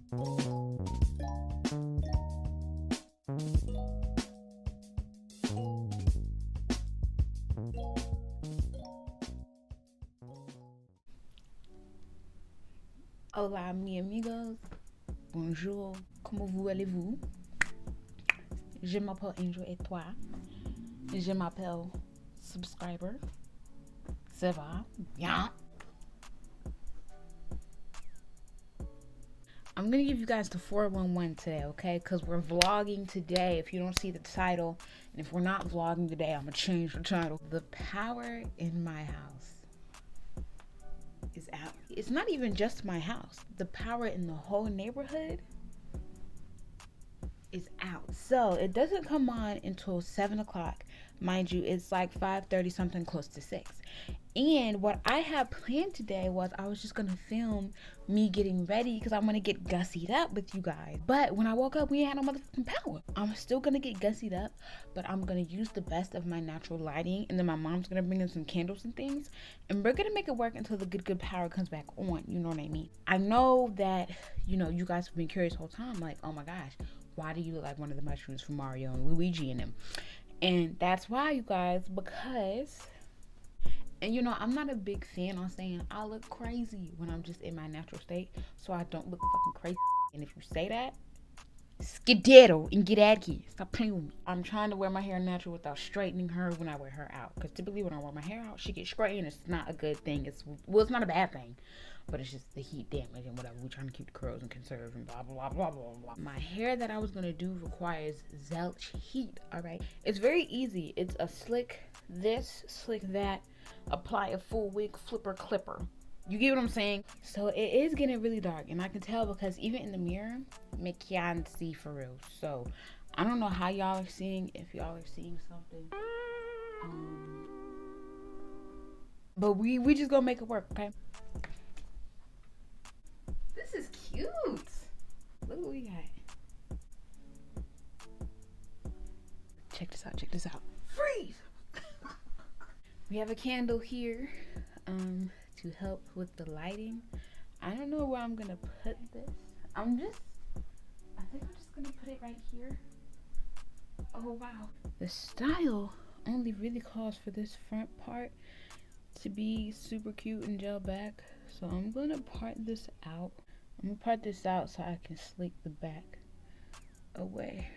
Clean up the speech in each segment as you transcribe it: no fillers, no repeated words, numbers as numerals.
Hola, mi amigos. Bonjour. Comment vous allez-vous? Je m'appelle Angel et toi? Je m'appelle Subscriber. Ça va? Bien. I'm gonna give you guys the 411 today, okay? Because we're vlogging today. If you don't see the title, and if we're not vlogging today, I'm gonna change the title. The power in my house is out. It's not even just my house. The power in the whole neighborhood is out. So it doesn't come on until 7 o'clock. Mind you, it's like 5:30 something, close to 6. And what I had planned today was I was just gonna film me getting ready because I'm gonna get gussied up with you guys. But when I woke up, we ain't had no motherfucking power. I'm still gonna get gussied up, but I'm gonna use the best of my natural lighting, and then my mom's gonna bring in some candles and things, and we're gonna make it work until the good power comes back on. You know what I mean? I know that you guys have been curious the whole time, like, oh my gosh, why do you look like one of the mushrooms from Mario and Luigi and them? And that's why, you guys, because, and I'm not a big fan on saying I look crazy when I'm just in my natural state, so I don't look fucking crazy. And if you say that, skedaddle and get out of here. Stop playing with me. I'm trying to wear my hair natural without straightening her when I wear her out. Because typically when I wear my hair out, she gets straightened. It's not a good thing. It's not a bad thing. But it's just the heat damage and whatever. We're trying to keep the curls and conserve and blah, blah, blah, blah, blah. My hair that I was going to do requires Zelch heat, alright? It's very easy. It's a slick this, slick that, apply a full wig, flipper, clipper. You get what I'm saying? So it is getting really dark. And I can tell because even in the mirror, I can't see for real. So I don't know how y'all are seeing, if y'all are seeing something. But we just gonna make it work, okay? This is cute. Look what we got. Check this out. Freeze! We have a candle here to help with the lighting. I don't know where I'm gonna put this. I think I'm just gonna put it right here. Oh wow. The style only really calls for this front part to be super cute and gel back. So I'm gonna part this out. I'm gonna part this out so I can slick the back away.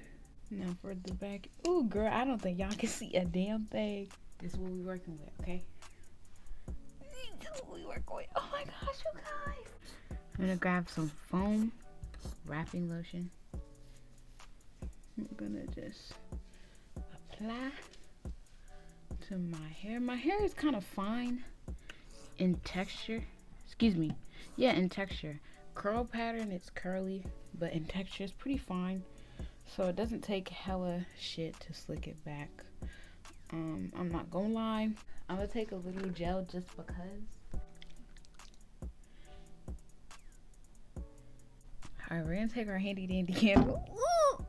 Now for the back. Ooh, girl, I don't think y'all can see a damn thing. This is what we're working with, okay? This is what we work with. Oh my gosh, you guys. I'm gonna grab some foam, wrapping lotion. I'm gonna just apply to my hair. My hair is kind of fine in texture. Excuse me. Yeah, in texture. Curl pattern, it's curly, but in texture, it's pretty fine. So it doesn't take hella shit to slick it back. I'm not gonna lie. I'm gonna take a little gel just because. Alright, we're gonna take our handy dandy candle. Ooh,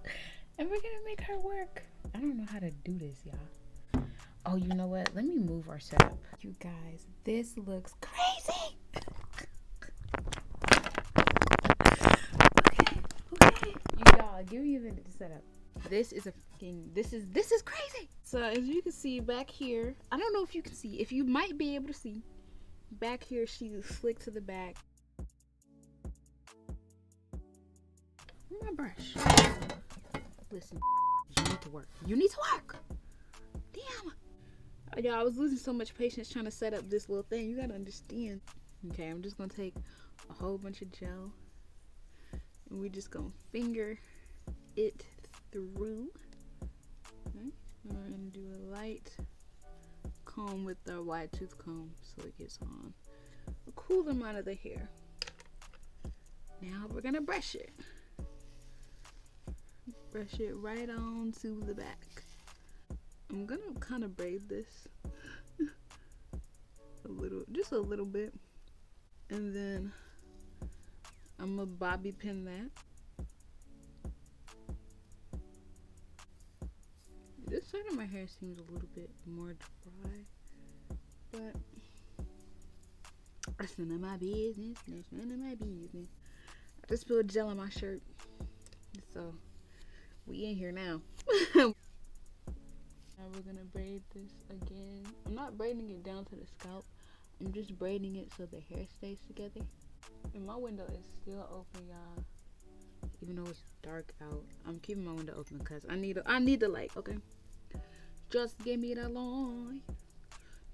and we're gonna make her work. I don't know how to do this, y'all. Oh, you know what? Let me move our setup. You guys, this looks crazy. Okay. You y'all, give me a minute to set up. This is crazy. So as you can see back here, I don't know if you can see. If you might be able to see, back here she's slick to the back. Where's my brush? Listen, you need to work. You need to work. Damn. Y'all, I was losing so much patience trying to set up this little thing. You gotta understand. Okay, I'm just gonna take a whole bunch of gel, and we're just gonna finger it through. Okay. We're gonna do a light comb with our wide tooth comb so it gets on a cool amount of the hair. Now we're gonna brush it. Brush it right on to the back. I'm gonna kind of braid this just a little bit, and then I'm gonna bobby pin that. This side of my hair seems a little bit more dry, but that's none of my business. That's none of my business. I to spill gel on my shirt. So we in here now. Now we're gonna braid this again. I'm not braiding it down to the scalp. I'm just braiding it so the hair stays together. And my window is still open, y'all. Even though it's dark out, I'm keeping my window open because I need the light. Okay. Just give me the light.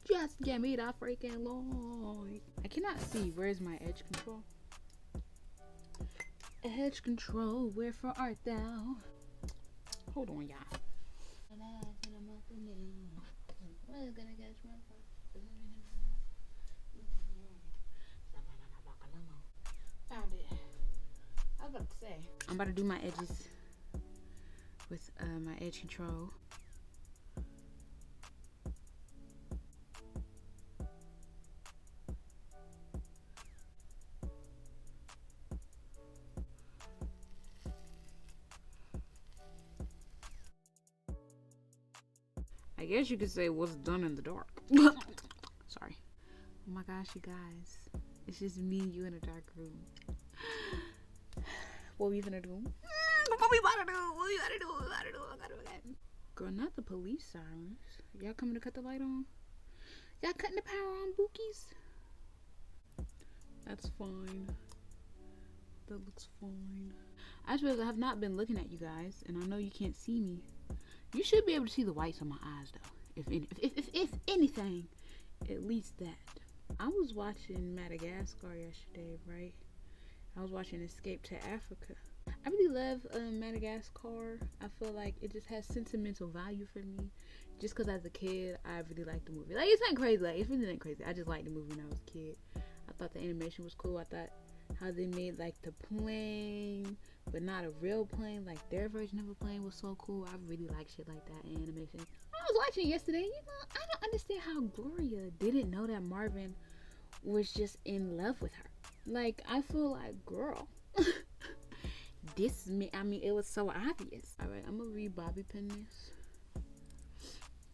Just give me the freaking light. I cannot see. Where's my edge control? Edge control, wherefore art thou? Hold on, y'all. Found it. I was about to say. I'm about to do my edges with my edge control. I guess you could say what's done in the dark. Sorry. Oh my gosh, you guys. It's just me and you in a dark room. What we gonna do? What we about to do? What we gotta do? What we gotta do? What we gotta do? Girl, not the police sirens. Y'all coming to cut the light on? Y'all cutting the power on, bookies? That's fine. That looks fine. I suppose I have not been looking at you guys, and I know you can't see me. You should be able to see the whites on my eyes, though. If anything, at least that. I was watching Madagascar yesterday, right? I was watching Escape to Africa. I really love Madagascar. I feel like it just has sentimental value for me. Just because as a kid, I really liked the movie. Like, it's not crazy. Like, it really ain't crazy. I just liked the movie when I was a kid. I thought the animation was cool. I thought how they made, like, the plane, but not a real plane. Like, their version of a plane was so cool. I really like shit like that in animation. I was watching it yesterday. You know, I don't understand how Gloria didn't know that Marvin was just in love with her. Like, I feel like, girl, it was so obvious. All right, I'm gonna re-bobby pin this.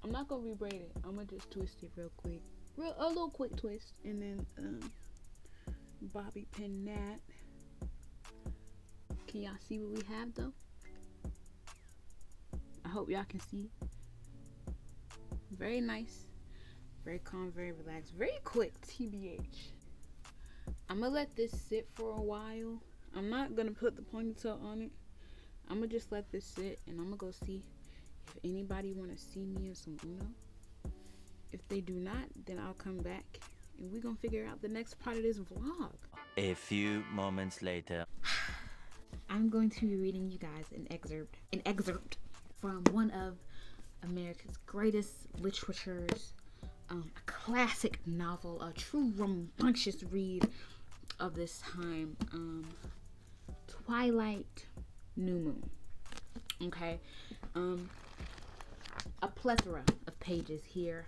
I'm not gonna re-braid it. I'm gonna just twist it real quick. A little quick twist. And then, bobby pin that. Can y'all see what we have, though? I hope y'all can see. Very nice. Very calm, very relaxed. Very quick, TBH. I'm gonna let this sit for a while. I'm not gonna put the ponytail on it. I'm gonna just let this sit, and I'm gonna go see if anybody wanna see me in some Uno. If they do not, then I'll come back, and we're gonna figure out the next part of this vlog. A few moments later. I'm going to be reading you guys an excerpt from one of America's greatest literatures, a classic novel, a true rambunctious read of this time, Twilight, New Moon. Okay, a plethora of pages here.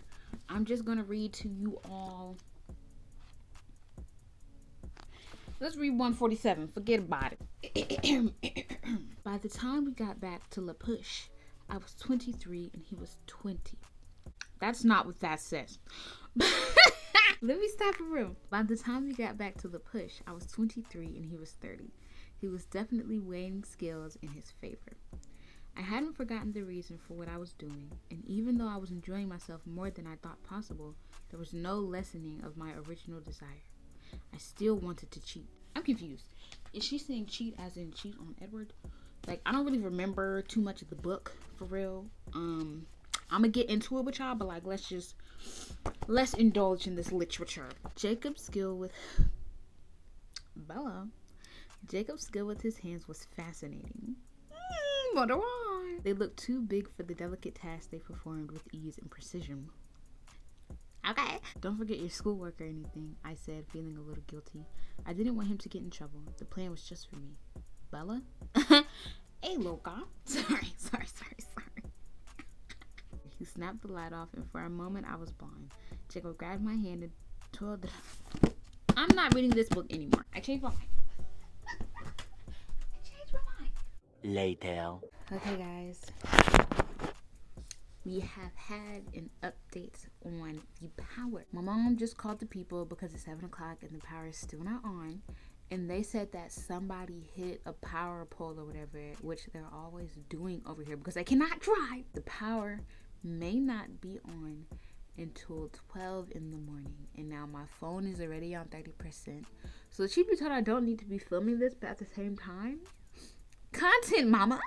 I'm just gonna read to you all. Let's read 147. Forget about it. By the time we got back to La Push, I was 23 and he was 20. That's not what that says. Let me stop for real. By the time we got back to La Push, I was 23 and he was 30. He was definitely weighing scales in his favor. I hadn't forgotten the reason for what I was doing, and even though I was enjoying myself more than I thought possible, there was no lessening of my original desire. I still wanted to cheat. I'm confused. Is she saying cheat as in cheat on Edward? Like, I don't really remember too much of the book, for real. I'm gonna get into it with y'all, but like, let's indulge in this literature. Jacob's skill with his hands was fascinating. Wonder why? They looked too big for the delicate task they performed with ease and precision. Okay. Don't forget your schoolwork or anything, I said, feeling a little guilty. I didn't want him to get in trouble. The plan was just for me. Bella? Hey, Loka. Sorry. He snapped the light off, and for a moment I was blind. Jacob grabbed my hand and twirled it. I'm not reading this book anymore. I changed my mind. Later. Okay, guys. We have had an update on the power. My mom just called the people because it's 7 o'clock and the power is still not on. And they said that somebody hit a power pole or whatever, which they're always doing over here because they cannot drive. The power may not be on until 12 in the morning. And now my phone is already on 30%. So the truth be told, I don't need to be filming this, but at the same time, content, mama.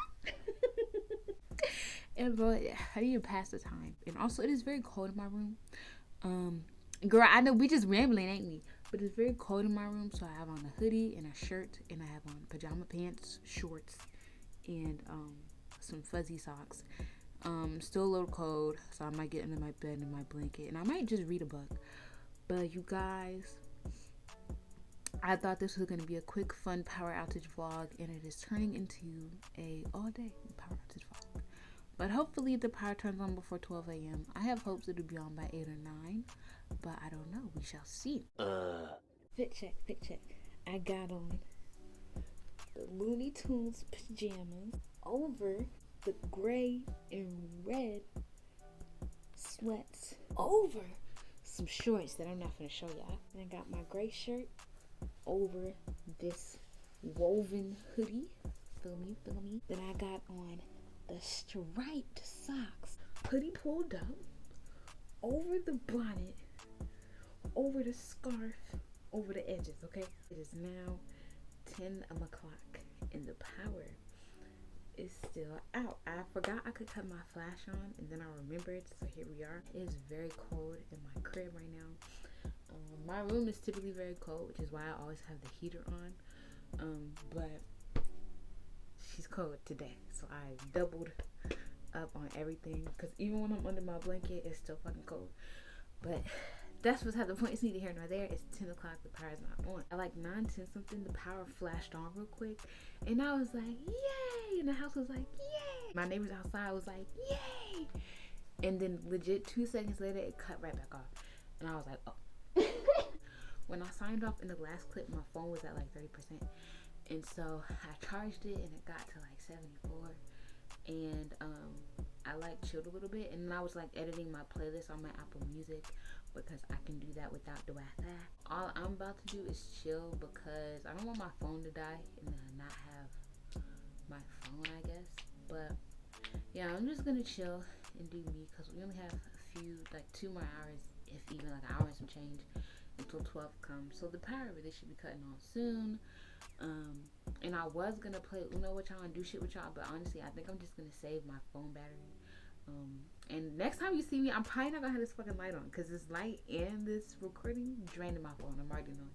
And bro, how do you pass the time? And also, it is very cold in my room. Girl, I know we just rambling, ain't we? But it's very cold in my room, so I have on a hoodie and a shirt, and I have on pajama pants, shorts, and some fuzzy socks. Still a little cold, so I might get under my bed in my blanket, and I might just read a book. But you guys, I thought this was gonna be a quick, fun power outage vlog, and it is turning into a all-day power outage vlog. But hopefully the power turns on before 12 a.m. I have hopes it'll be on by 8 or 9, but I don't know. We shall see. Fit check. I got on the Looney Tunes pajamas over the gray and red sweats over some shorts that I'm not gonna show y'all. And I got my gray shirt over this woven hoodie. Feel me? Then I got on the striped socks, hoodie pulled up over the bonnet, over the scarf, over the edges. Okay, it is now 10 o'clock and the power is still out. I forgot I could cut my flash on, and then I remembered, so here we are. It is very cold in my crib right now. My room is typically very cold, which is why I always have the heater on, but she's cold today, so I doubled up on everything, because even when I'm under my blanket, it's still fucking cold. But that's beside the point. It's neither here nor there. It's 10 o'clock, the power's not on. At like 9:10 something, the power flashed on real quick, and I was like, yay, and the house was like, yay. My neighbors outside was like, yay, and then legit 2 seconds later, it cut right back off, and I was like, oh. When I signed off in the last clip, my phone was at like 30%. And so I charged it, and it got to like 74, and I like chilled a little bit, and then I was like editing my playlist on my Apple Music, because I can do that without the Wi-Fi. All I'm about to do is chill, because I don't want my phone to die and then not have my phone, I guess. But yeah, I'm just gonna chill and do me, because we only have a few, like 2 more hours, if even like an hour and some change, until 12 comes. So the power really should be cutting on soon. And I was gonna play Uno with y'all and do shit with y'all, but honestly, I think I'm just gonna save my phone battery. And next time you see me, I'm probably not gonna have this fucking light on, because this light and this recording draining my phone. I'm already knowing.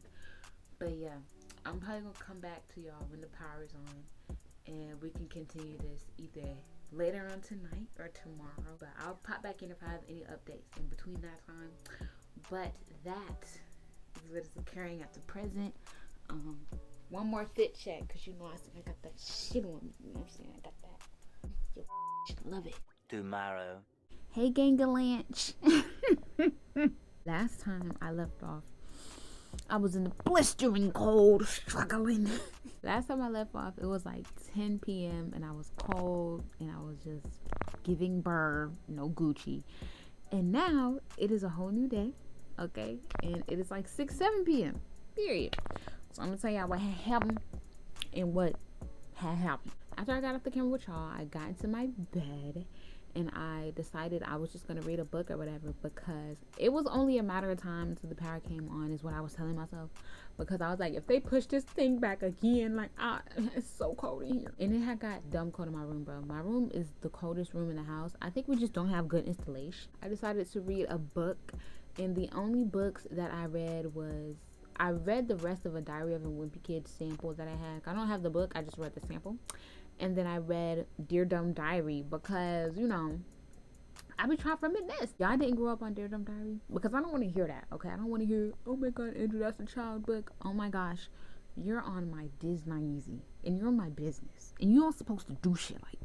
But yeah, I'm probably gonna come back to y'all when the power is on, and we can continue this either later on tonight or tomorrow. But I'll pop back in if I have any updates in between that time. But that is what is occurring at the present. One more fit check, because you know I got that shit on me. You know what I'm saying? I got that. Yo, love it. Tomorrow. Hey, Gangalanch. Last time I left off, I was in the blistering cold, struggling. Last time I left off, it was like 10 p.m. and I was cold and I was just giving birth, no Gucci. And now it is a whole new day, okay? And it is like 6-7 p.m. period. So I'm gonna tell y'all what had happened and what had happened. After I got off the camera with y'all, I got into my bed and I decided I was just gonna read a book or whatever, because it was only a matter of time until the power came on, is what I was telling myself. Because I was like, if they push this thing back again, like, it's so cold in here. And it had got dumb cold in my room, bro. My room is the coldest room in the house. I think we just don't have good installation. I decided to read a book, and the only books that I read was, I read the rest of a Diary of a Wimpy Kid sample that I had. I don't have the book, I just read the sample. And then I read Dear Dumb Diary, because, you know, I be trying to reminisce. Y'all didn't grow up on Dear Dumb Diary? Because I don't want to hear that, okay? I don't want to hear, oh my god, Andrew, that's a child book. Oh my gosh, you're on my Disney, and you're in my business. And you aren't supposed to do shit like,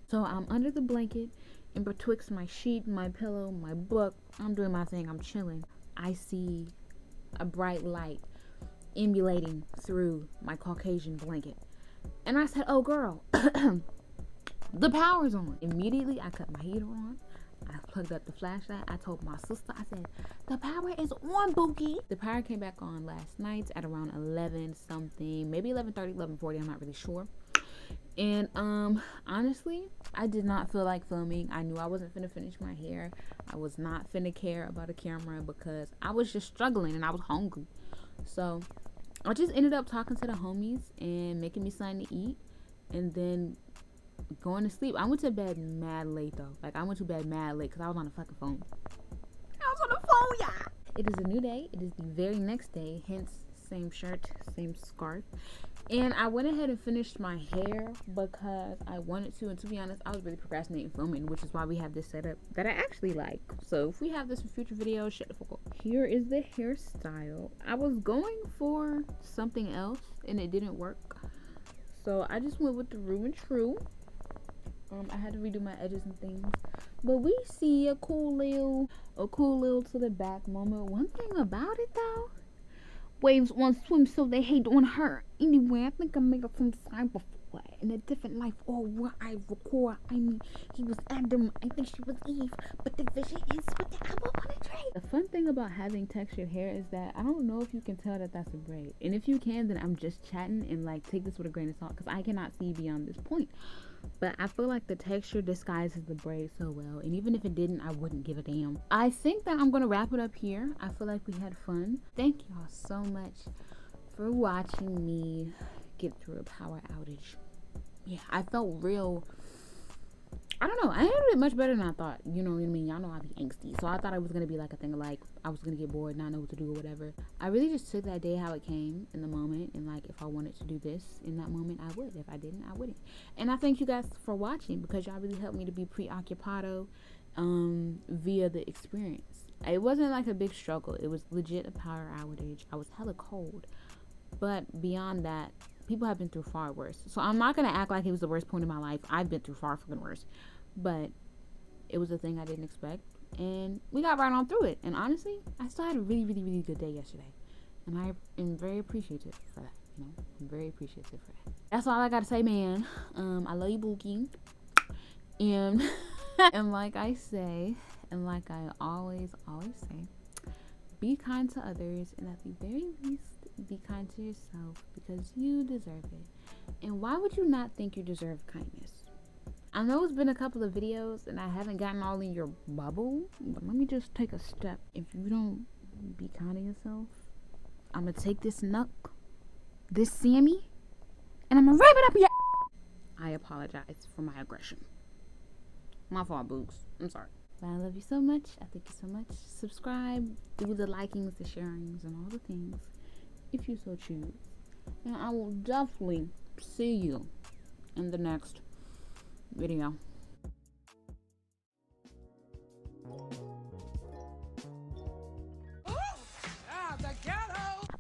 so I'm under the blanket, and betwixt my sheet, my pillow, my book, I'm doing my thing, I'm chilling. I see a bright light emulating through my Caucasian blanket. And I said, oh girl, the power's on. Immediately I cut my heater on. I plugged up the flashlight. I told my sister, I said, the power is on, Bookie. The power came back on last night at around 11 something, maybe 11:30, 11:40. I'm not really sure. And honestly, I did not feel like filming. I knew I wasn't finna finish my hair. I was not finna care about a camera because I was just struggling and I was hungry. So I just ended up talking to the homies and making me something to eat, and then going to sleep. I went to bed mad late though. Like, I went to bed mad late because I was on the fucking phone. I was on the phone, y'all. It is a new day. It is the very next day. Hence, same shirt, same scarf. And I went ahead and finished my hair because I wanted to. And to be honest, I was really procrastinating filming, which is why we have this setup that I actually like. So if we have this in future videos, shut the fuck up. Here is the hairstyle. I was going for something else and it didn't work. So I just went with the Rue and True. I had to redo my edges and things, but we see a cool little to the back moment. One thing about it though, waves on swim so they hate on her. Anyway, I think I made up some time before in a different life or where I record. I mean, he was Adam, I think she was Eve, but the vision is with the apple on a tree. The fun thing about having textured hair is that I don't know if you can tell that that's a braid, and if you can, then I'm just chatting, and like, take this with a grain of salt because I cannot see beyond this point. But I feel like the texture disguises the braid so well, and even if it didn't, I wouldn't give a damn. I think that I'm gonna wrap it up here. I feel like we had fun. Thank y'all so much for watching me get through a power outage. Yeah, I felt real, I don't know, I handled it much better than I thought. You know what I mean? Y'all know I be angsty, so I thought it was gonna be like a thing of like I was gonna get bored, not know what to do or whatever. I really just took that day how it came in the moment, and like, if I wanted to do this in that moment, I would. If I didn't, I wouldn't. And I thank you guys for watching because y'all really helped me to be preoccupado via the experience. It wasn't like a big struggle. It was legit a power outage. I was hella cold, but beyond that, people have been through far worse. So I'm not gonna act like it was the worst point in my life. I've been through far fucking worse, but it was a thing I didn't expect, and we got right on through it. And honestly, I still had a really, really, really good day yesterday, and I am very appreciative for that. You know, I'm very appreciative for that. That's all I gotta say, man. I love you, Bookie, and and like I say, and like I always say, be kind to others, and at the very least, be kind to yourself because you deserve it. And why would you not think you deserve kindness? I know it's been a couple of videos and I haven't gotten all in your bubble, but let me just take a step. If you don't be kind to yourself, I'm gonna take this nuck, this Sammy, and I'm gonna wrap it up in your. I apologize for my aggression. My fault, Boogs. I'm sorry. But I love you so much. I thank you so much. Subscribe, do the likings, the sharings, and all the things if you so choose. And I will definitely see you in the next video.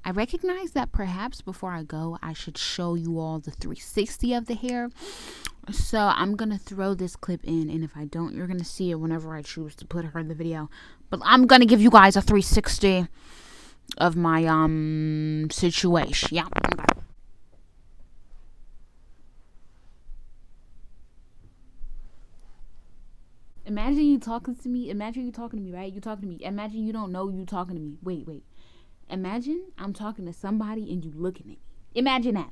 I recognize that perhaps before I go, I should show you all the 360 of the hair. So I'm going to throw this clip in, and if I don't, you're going to see it whenever I choose to put her in the video. But I'm going to give you guys a 360 of my situation. Yeah. Okay. Imagine you talking to me. Imagine you talking to me, right? You talking to me. Imagine you don't know you talking to me. Wait. Imagine I'm talking to somebody and you looking at me. Imagine that.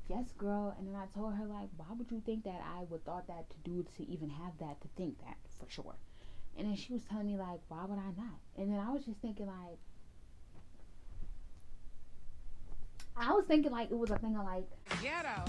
Yes, girl. And then I told her, like, why would you think that I would thought that to do to even have that, to think that for sure? And then she was telling me, like, why would I not? And then I was just thinking, like, it was a thing of like, ghetto.